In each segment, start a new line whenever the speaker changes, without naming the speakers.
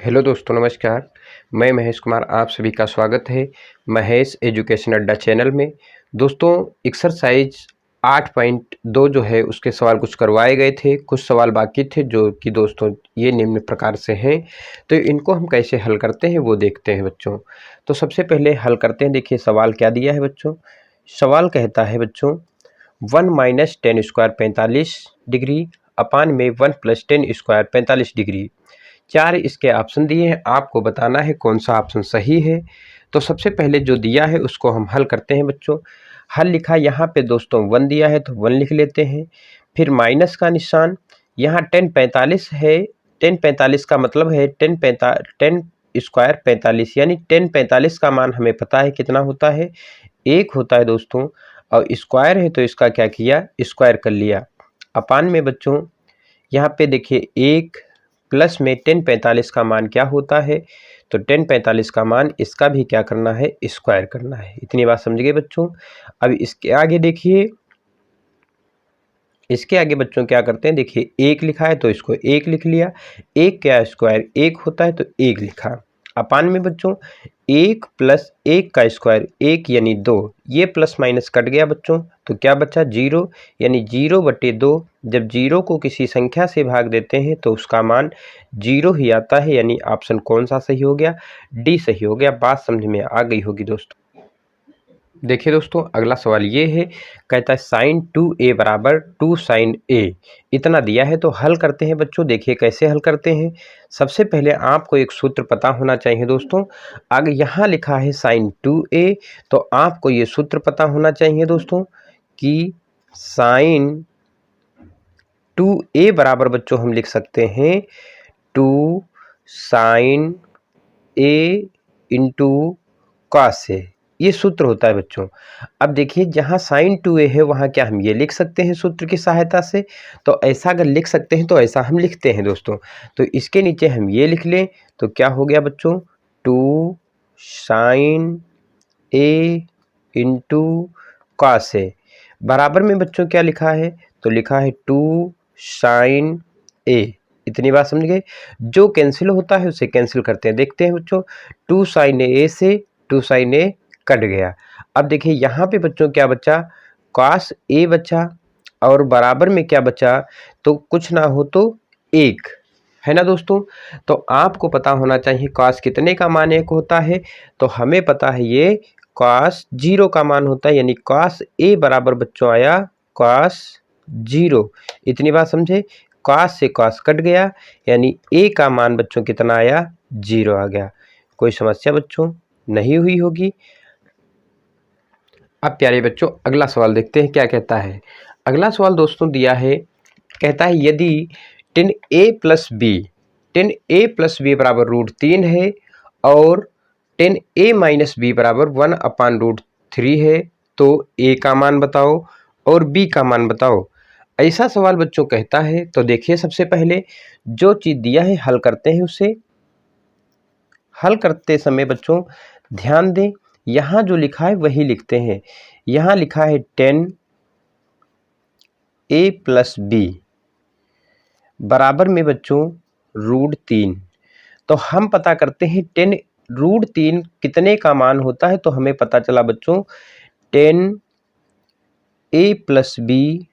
Hello दोस्तों, नमस्कार। मैं महेश कुमार, आप सभी का स्वागत है महेश एजुकेशन अड्डा चैनल में। दोस्तों, एक्सरसाइज 8.2 जो है उसके सवाल कुछ करवाए गए थे, कुछ सवाल बाकी थे जो कि दोस्तों ये निम्न प्रकार से हैं। तो इनको हम कैसे हल करते हैं वो देखते हैं बच्चों। तो सबसे पहले हल करते हैं। देखिए सवाल क्या दिया है बच्चों। सवाल कहता है बच्चों 1 माइनस 10 स्क्वायर 45 डिग्री अपान में 1 प्लस 10 स्क्वायर 45 डिग्री। 4 इसके ऑप्शन दिए हैं, आपको बताना है कौन सा ऑप्शन सही है। तो सबसे पहले जो दिया है उसको हम हल करते हैं बच्चों। हल लिखा यहाँ पे दोस्तों 1 दिया है तो 1 लिख लेते हैं। फिर माइनस का निशान, यहाँ 10 45 है। 10 45 का मतलब है 10 स्क्वायर 45, यानी 10 45 का मान हमें पता है कितना होता है, 1 होता है दोस्तों। और स्क्वायर है तो इसका क्या किया, स्क्वायर कर लिया। अपान में बच्चों यहाँ पे देखिए 1 प्लस में 10 45 का मान क्या होता है, तो 10 45 का मान इसका भी क्या करना है, स्क्वायर करना है। इतनी बात समझ गए बच्चों। अब इसके आगे देखिए, इसके आगे बच्चों क्या करते हैं, देखिए 1 लिखा है तो इसको 1 लिख लिया। 1 क्या स्क्वायर 1 होता है तो 1 लिखा। अपान में बच्चों 1 प्लस 1 का स्क्वायर 1 यानी 2, ये प्लस माइनस कट गया बच्चों तो क्या बचा 0, यानी 0/2। जब 0 को किसी संख्या से भाग देते हैं तो उसका मान 0 ही आता है, यानी ऑप्शन कौन सा सही हो गया, डी सही हो गया। बात समझ में आ गई होगी दोस्तों। देखिए दोस्तों, अगला सवाल ये है, कहता है साइन 2a बराबर 2 साइन a, इतना दिया है तो हल करते हैं बच्चों। देखिए कैसे हल करते हैं। सबसे पहले आपको एक सूत्र पता होना चाहिए दोस्तों। अगर यहाँ लिखा है साइन 2a तो आपको ये सूत्र पता होना चाहिए दोस्तों कि साइन 2a बराबर बच्चों हम लिख सकते हैं 2 sine a into cos a, ये सूत्र होता है बच्चों। अब देखिए जहाँ साइन 2a है वहाँ क्या हम ये लिख सकते हैं सूत्र की सहायता से, तो ऐसा अगर लिख सकते हैं तो ऐसा हम लिखते हैं दोस्तों। तो इसके नीचे हम ये लिख लें तो क्या हो गया बच्चों, 2 sine a into cos a बराबर में बच्चों क्या लिखा है, तो लिखा है 2 साइन a। इतनी बात समझ गए। जो कैंसिल होता है उसे कैंसिल करते हैं। देखते हैं बच्चों, 2 साइन a से 2 साइन a कट गया। अब देखिए यहाँ पे बच्चों क्या बचा, कॉस a बचा, और बराबर में क्या बचा, तो कुछ ना हो तो 1 है ना दोस्तों। तो आपको पता होना चाहिए कॉस कितने का मान 1 होता है, तो हमें पता है ये कॉस 0 का मान होता है, यानी कॉस a बराबर बच्चों आया कॉस 0। इतनी बात समझे। कॉस से कॉस कट गया, यानी a का मान बच्चों कितना आया, 0 आ गया। कोई समस्या बच्चों नहीं हुई होगी। अब प्यारे बच्चों अगला सवाल देखते हैं क्या कहता है। अगला सवाल दोस्तों दिया है, कहता है यदि 10a plus B 10a plus B बराबर √3 है और 10a माइनस बी बराबर 1/√3 है, तो a का मान बताओ और b का मान बताओ। ऐसा सवाल बच्चों कहता है। तो देखिए सबसे पहले जो चीज़ दिया है हल करते हैं उसे। हल करते समय बच्चों ध्यान दें, यहाँ जो लिखा है वही लिखते हैं। यहाँ लिखा है 10a प्लस बी बराबर में बच्चों √3। तो हम पता करते हैं 10√3 कितने का मान होता है, तो हमें पता चला बच्चों 10a प्लस बी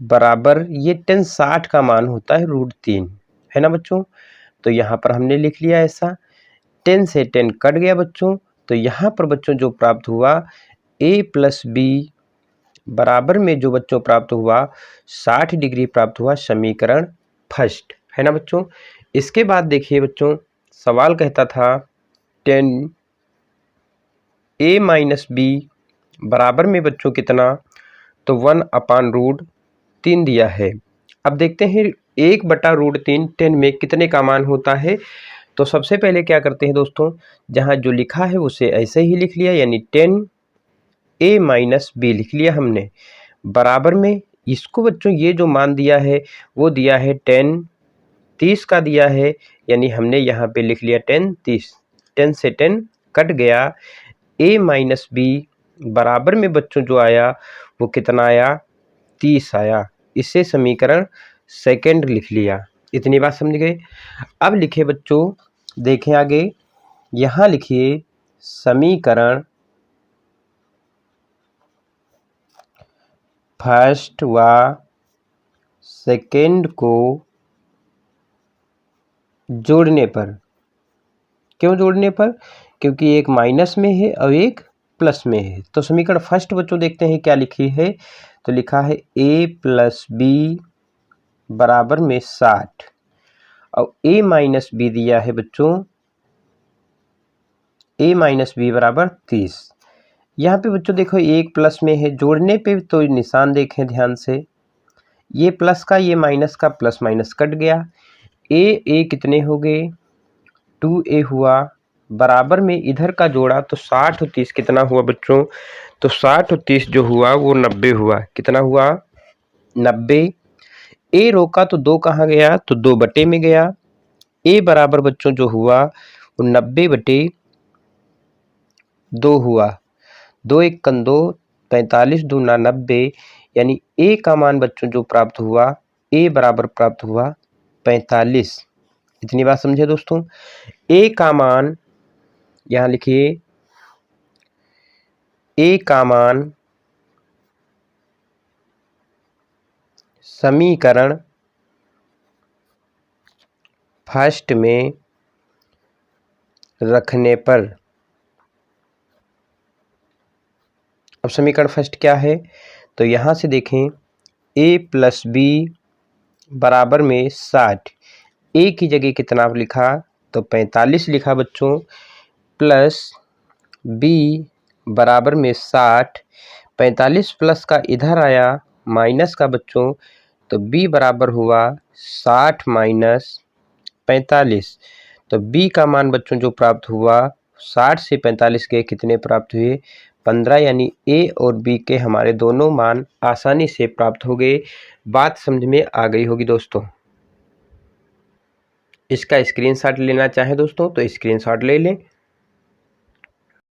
बराबर ये 10 60 का मान होता है √3, है ना बच्चों। तो यहाँ पर हमने लिख लिया ऐसा। 10 से 10 कट गया बच्चों, तो यहाँ पर बच्चों जो प्राप्त हुआ a प्लस बी बराबर में जो बच्चों प्राप्त हुआ 60 डिग्री प्राप्त हुआ, समीकरण फर्स्ट, है ना बच्चों। इसके बाद देखिए बच्चों सवाल कहता था 10a माइनस बी बराबर में बच्चों कितना, तो 1/√3 दिया है। अब देखते हैं 1/√3 10 में कितने का मान होता है। तो सबसे पहले क्या करते हैं दोस्तों, जहाँ जो लिखा है उसे ऐसे ही लिख लिया, यानी 10a माइनस बी लिख लिया हमने। बराबर में इसको बच्चों ये जो मान दिया है वो दिया है 10 30 का दिया है, यानी हमने यहाँ पे लिख लिया 10 30। 10 से 10 कट गया, a माइनस बी बराबर में बच्चों जो आया वो कितना आया, 30 आया। इसे समीकरण सेकंड लिख लिया। इतनी बात समझ गए। अब लिखे बच्चों, देखें आगे, यहाँ लिखिए समीकरण फर्स्ट व सेकेंड को जोड़ने पर। क्यों जोड़ने पर? क्योंकि एक माइनस में है और एक प्लस में है। तो समीकरण फर्स्ट बच्चों देखते हैं क्या लिखी है। तो लिखा है a प्लस बी बराबर में 60 और a माइनस बी दिया है बच्चों a माइनस बी बराबर 30। यहाँ पे बच्चों देखो एक प्लस में है, जोड़ने पे तो निशान देखें ध्यान से, ये प्लस का ये माइनस का प्लस माइनस कट गया, a कितने हो गए 2a हुआ, बराबर में इधर का जोड़ा तो 60 और 30 कितना हुआ बच्चों, तो 60 और 30 जो हुआ वो 90 हुआ। कितना हुआ 90। a रोका तो 2 कहाँ गया, तो 2 बटे में गया। a बराबर बच्चों जो हुआ वो 90 बटे 2 हुआ। 2 एक कन 2, 45 दूना 90, यानी a का मान बच्चों जो प्राप्त हुआ, a बराबर प्राप्त हुआ 45। इतनी बात समझे दोस्तों। a का मान यहाँ लिखिए, a का मान समीकरण फर्स्ट में रखने पर। अब समीकरण फर्स्ट क्या है, तो यहाँ से देखें a प्लस बी बराबर में 60, a की जगह कितना लिखा, तो 45 लिखा बच्चों, प्लस b बराबर में 60, 45 प्लस का इधर आया माइनस का बच्चों, तो b बराबर हुआ 60 माइनस 45। तो b का मान बच्चों जो प्राप्त हुआ 60 से 45 के कितने प्राप्त हुए 15, यानी a और b के हमारे दोनों मान आसानी से प्राप्त हो गए। बात समझ में आ गई होगी दोस्तों। इसका स्क्रीनशॉट लेना चाहें दोस्तों तो स्क्रीनशॉट ले लें।